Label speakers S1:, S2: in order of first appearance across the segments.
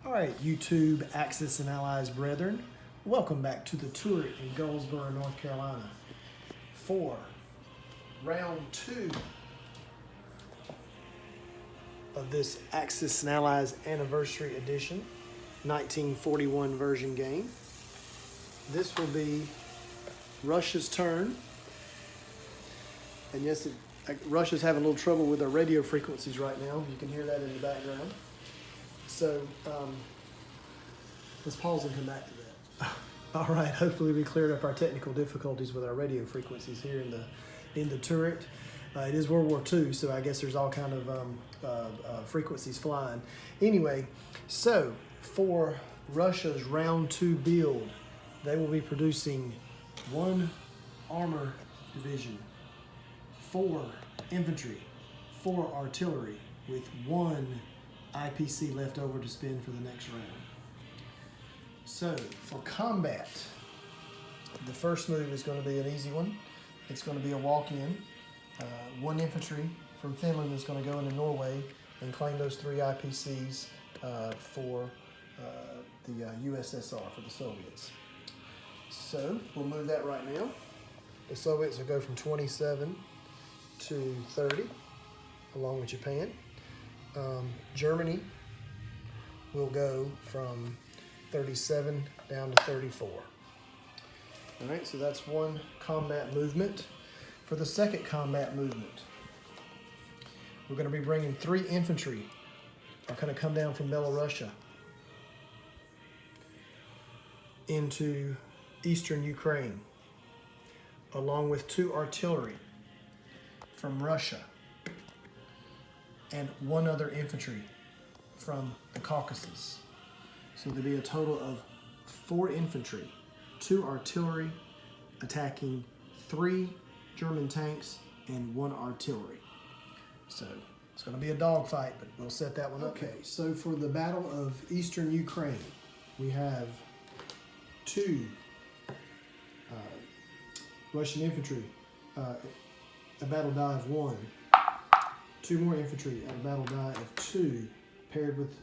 S1: All right, YouTube, Axis and Allies brethren, welcome back to the tour in Goldsboro, North Carolina for round 2 of this Axis and Allies Anniversary Edition 1941 version game. This will be Russia's turn. And yes, Russia's having a little trouble with their radio frequencies right now. You can hear that in the background. So let's pause and come back to that. All right, hopefully we cleared up our technical difficulties with our radio frequencies here in the turret. It is World War II, so I guess there's all kind of frequencies flying. Anyway, so for Russia's round 2 build, they will be producing 1 armor division, 4 infantry, 4 artillery, with 1 IPC left over to spend for the next round. So for combat, the first move is going to be an easy one. It's going to be a walk-in. 1 infantry from Finland is going to go into Norway and claim those 3 IPCs for the USSR, for the Soviets. So we'll move that right now. The Soviets will go from 27 to 30, along with Japan. Germany will go from 37 down to 34. All right, so that's 1 combat movement. For the second combat movement, we're going to be bringing 3 infantry. Are going to come down from Belarus into eastern Ukraine, along with 2 artillery from Russia and 1 other infantry from the Caucasus. So there'll be a total of 4 infantry, 2 artillery attacking 3 German tanks and 1 artillery. So it's going to be a dogfight, but we'll set that one up. Okay, so for the Battle of Eastern Ukraine, we have 2 Russian infantry, a battle die of 1. 2 more infantry at a battle die of 2, paired with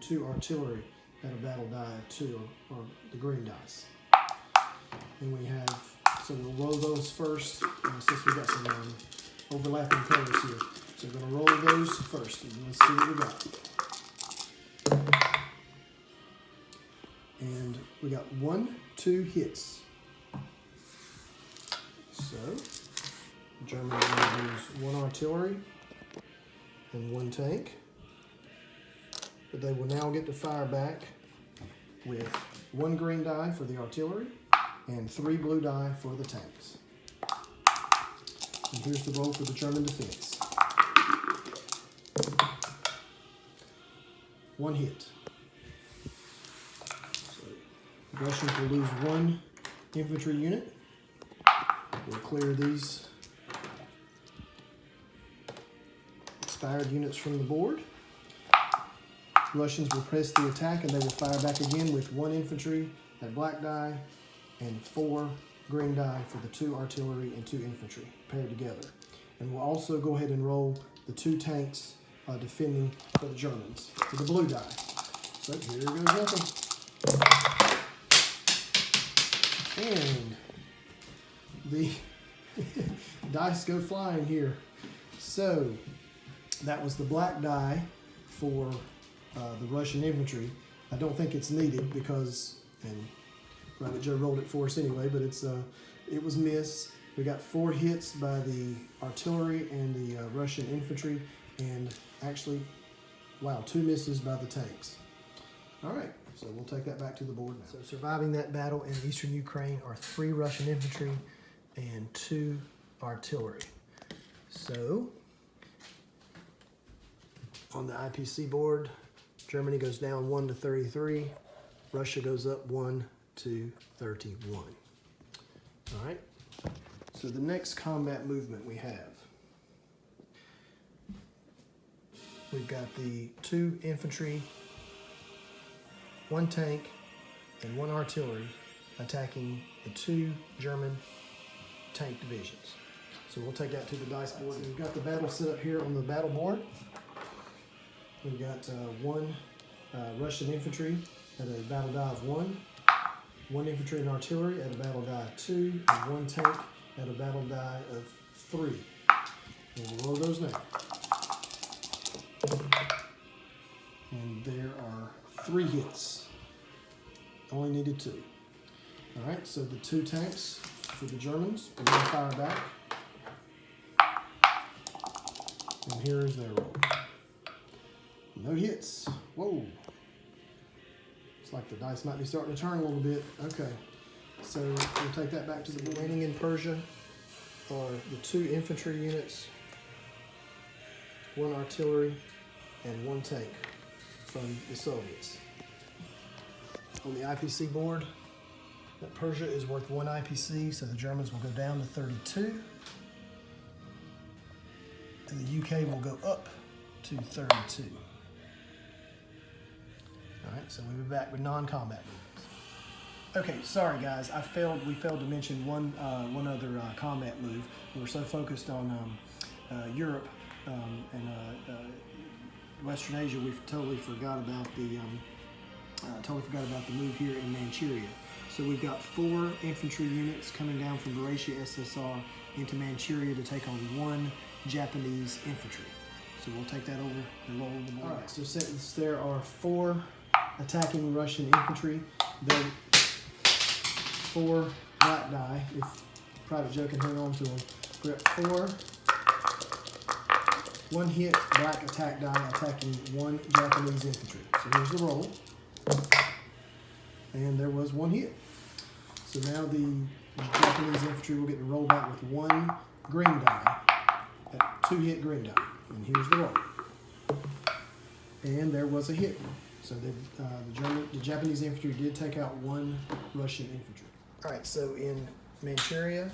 S1: 2 artillery at a battle die of 2, or the green dice. And we have, so we'll roll those first, since we've got some overlapping colors here. So we're going to roll those first, and let's see what we got. And we got 1, 2 hits. So Germany is going to use 1 artillery and 1 tank, but they will now get to fire back with 1 green die for the artillery and 3 blue die for the tanks. And here's the roll for the German defense. 1 hit. So the Russians will lose 1 infantry unit. We'll clear these expired units from the board. Russians will press the attack, and they will fire back again with 1 infantry at black die and 4 green die for the 2 artillery and 2 infantry paired together. And we'll also go ahead and roll the 2 tanks defending for the Germans to the blue die. So here goes nothing. And the dice go flying here. So that was the black die for the Russian infantry. I don't think it's needed because, and Private Joe rolled it for us anyway, but it was miss. We got 4 hits by the artillery and the Russian infantry, and actually, wow, 2 misses by the tanks. All right, so we'll take that back to the board now. So surviving that battle in eastern Ukraine are 3 Russian infantry and 2 artillery. So on the IPC board, Germany goes down 1 to 33. Russia goes up 1 to 31. All right. So the next combat movement we have, we've got the 2 infantry, 1 tank, and 1 artillery attacking the 2 German tank divisions. So we'll take that to the dice board. So we've got the battle set up here on the battle board. We've got 1 Russian infantry at a battle die of 1, 1 infantry and artillery at a battle die of 2, and 1 tank at a battle die of 3. And we'll roll those now. And there are 3 hits. Only needed 2. All right, so the 2 tanks for the Germans are going to fire back. And here is their roll. No hits. Whoa. It's like the dice might be starting to turn a little bit. Okay, so we'll take that back to the board. Remaining in Persia are the 2 infantry units, 1 artillery, and 1 tank from the Soviets. On the IPC board, that Persia is worth 1 IPC, so the Germans will go down to 32. And the UK will go up to 32. All right, so we'll be back with non-combat movements. Okay, sorry guys, we failed to mention one other combat move. We were so focused on Europe and Western Asia, we totally forgot about the move here in Manchuria. So we've got 4 infantry units coming down from Buryatia SSR into Manchuria to take on 1 Japanese infantry. So we'll take that over and roll the board. All right, so since there are 4 attacking Russian infantry, there are 4 black die. If Private Joe can hang on to them, we're at 4 1 hit black attack die attacking 1 Japanese infantry. So here's the roll. And there was 1 hit. So now the Japanese infantry will get to roll back with 1 green die, a 2-hit green die. And here's the roll. And there was a hit. So the Japanese infantry did take out 1 Russian infantry. All right, so in Manchuria,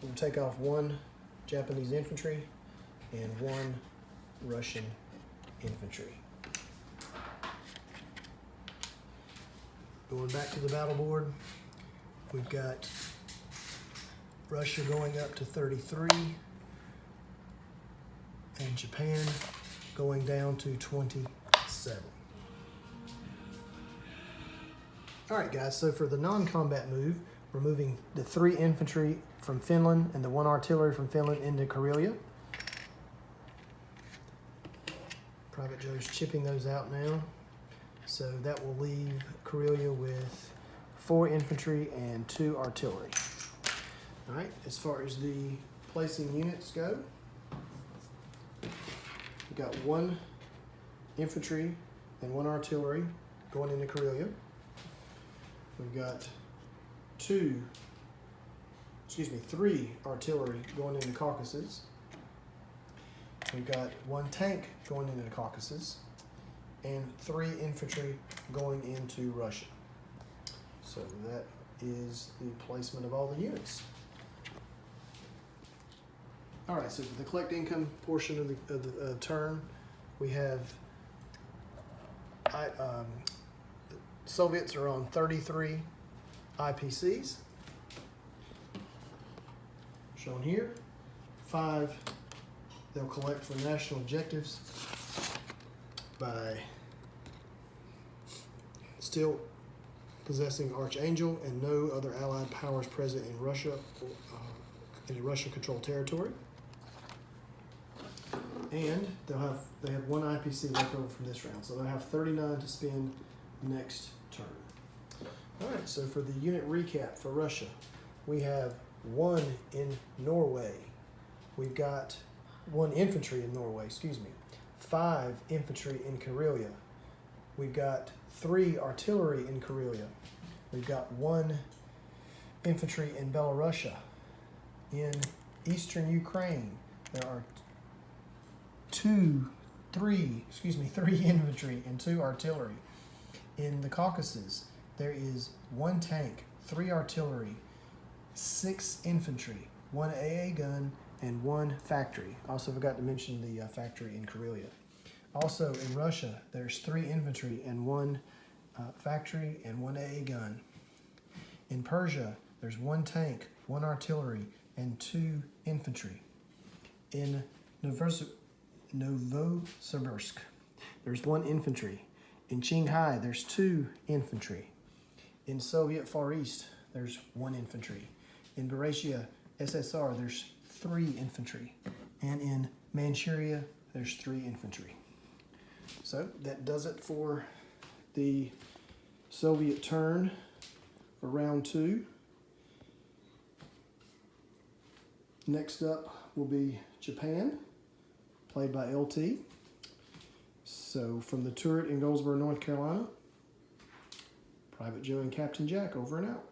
S1: we'll take off 1 Japanese infantry and 1 Russian infantry. Going back to the battle board, we've got Russia going up to 33 and Japan going down to 27. All right, guys, so for the non-combat move, we're moving the 3 infantry from Finland and the 1 artillery from Finland into Karelia. Private Joe's chipping those out now. So that will leave Karelia with 4 infantry and 2 artillery. All right, as far as the placing units go, we've got 1 infantry and 1 artillery going into Karelia. We've got 3 artillery going into Caucasus. We've got 1 tank going into the Caucasus and 3 infantry going into Russia. So that is the placement of all the units. All right, so for the collect income portion of the turn, we have the Soviets are on 33 IPCs, shown here. 5 they'll collect for national objectives by still possessing Archangel and no other allied powers present in Russia in a Russian-controlled territory. And they have 1 IPC left over from this round, so they'll have 39 to spend next turn. All right, so for the unit recap for Russia, we have 1 in Norway. We've got 1 infantry in Norway, 5 infantry in Karelia. We've got 3 artillery in Karelia. We've got 1 infantry in Belarusia. In eastern Ukraine, there are 3 infantry and 2 artillery. In the Caucasus, there is 1 tank, 3 artillery, 6 infantry, 1 AA gun, and 1 factory. Also forgot to mention the factory in Karelia. Also in Russia, there's 3 infantry and 1 factory and 1 AA gun. In Persia, there's 1 tank, 1 artillery, and 2 infantry. In Novosibirsk, there's 1 infantry In Qinghai, there's 2 infantry. In Soviet Far East, there's 1 infantry. In Buryatia, SSR, there's 3 infantry. And in Manchuria, there's 3 infantry. So that does it for the Soviet turn for round 2. Next up will be Japan, played by LT. So from the turret in Goldsboro, North Carolina, Private Joe and Captain Jack, over and out.